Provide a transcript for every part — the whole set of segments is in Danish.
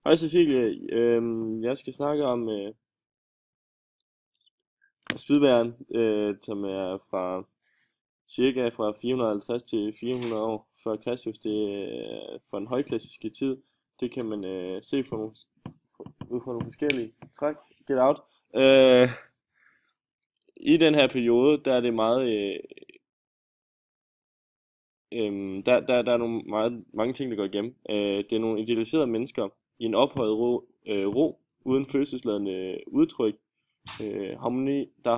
Hej Cecilie, jeg skal snakke om spydværen, som er cirka fra 450 til 400 år før Kristus. Det er fra den højklassiske tid. Det kan man se ud fra nogle forskellige træk. Get out. Øh, I den her periode, der er det meget, der er mange ting, der går igennem. Det er nogle idealiserede mennesker i en ophøjet ro uden følelsesladende udtryk. Der er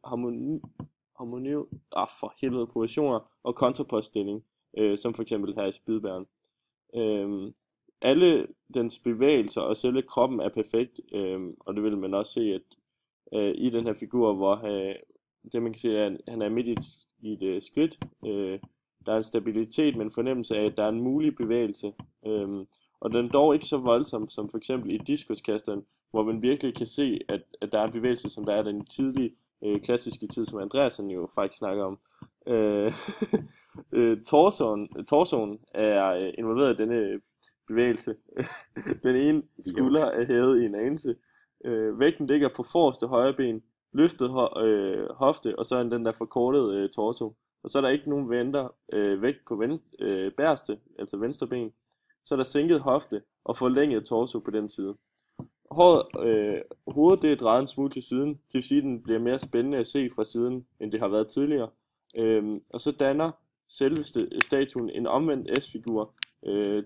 harmoni, for helvede, positioner og kontrapoststilling, som for eksempel her i Spydbæren. Alle dens bevægelser og selve kroppen er perfekt, og det vil man også se, at i den her figur, hvor det man kan se er, at han er midt i et skridt. Der er en stabilitet med en fornemmelse af, at der er en mulig bevægelse. Og den er dog ikke så voldsom som for eksempel i diskuskasteren, hvor man virkelig kan se, at der er en bevægelse, som der er den tidlige klassiske tid, som Andreasen jo faktisk snakker om. Øh, torsoen er involveret i denne bevægelse. Den ene skulder er hævet i en anelse. Vægten ligger på forreste højre ben, løftet hofte, og så er den der forkortede torso. Og så er der ikke nogen vægt på bagerste, altså venstre ben. Så er der sænket hofte og forlænget torso på den side. Hovedet det er drejet en smule til siden, det vil sige, at den bliver mere spændende at se fra siden, end det har været tidligere. Og så danner selve statuen en omvendt S-figur,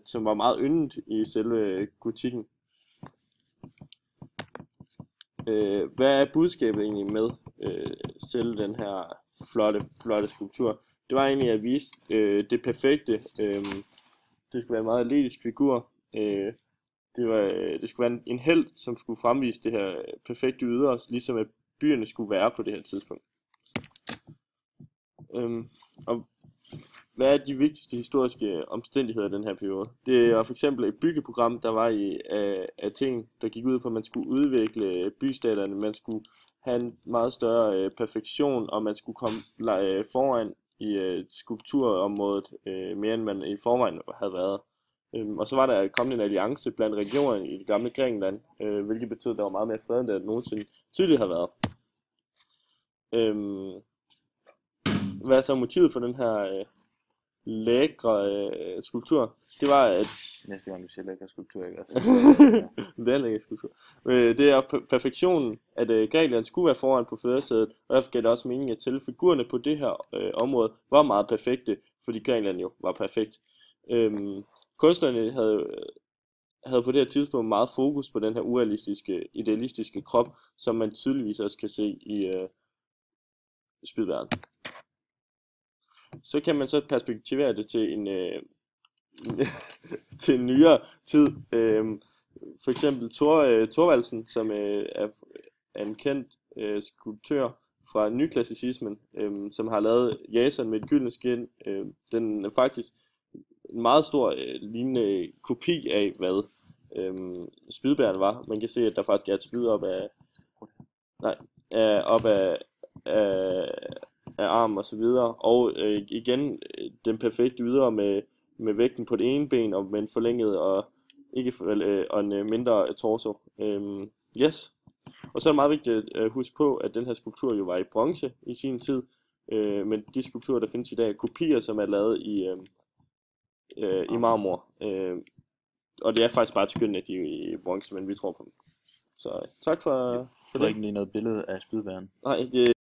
som var meget yndet i selve gotikken. Hvad er budskabet egentlig med selve den her flotte skulptur? Det var egentlig at vise det perfekte. Det skulle være en meget atletisk figur. Det skulle være en helt, som skulle fremvise det her perfekte ydre, ligesom at byerne skulle være på det her tidspunkt. Og hvad er de vigtigste historiske omstændigheder i den her periode? Det er for eksempel et byggeprogram, der var i Athen, der gik ud på, at man skulle udvikle bystaterne, man skulle have en meget større perfektion, og man skulle komme foran i skulpturområdet, mere end man i forvejen havde været. Og så var der kommet en alliance blandt regionerne i det gamle Grækenland, hvilket betød, at der var meget mere fred, end det nogensinde tidligere har været. Hvad er så motivet for den her lækre skulptur? Det var, at Næste gang du siger lækker skulptur, ikke også? det er en lækker skulptur. Det er perfektionen, at Grækenland skulle være foran på førersædet, og derfor gav det også mening, at selv figurerne på det her område var meget perfekte, fordi Grækenland jo var perfekt. Kunstnerne havde på det her tidspunkt meget fokus på den her urealistiske, idealistiske krop, som man tydeligvis også kan se i Spydværen. Så kan man så perspektivere det til en nyere tid. For eksempel Thorvaldsen, som er en kendt skulptør fra nyklassicismen, som har lavet Jason med et gyldent skin. Den er faktisk en meget stor lignende kopi af, hvad Spydbæren var. Man kan se, at der faktisk er et spyd op af arm og så videre. Og igen, den perfekte ydre med vægten på det ene ben, og med en forlænget og en mindre torso. Yes. Og så er det meget vigtigt at huske på, at den her skulptur jo var i bronze i sin tid. Men de skulpturer, der findes i dag, er kopier, som er lavet i marmor. Og det er faktisk bare et skønt, at de er i bronze, men vi tror på dem. Så tak for Du har ikke lige noget billede af Spydværen? Nej, det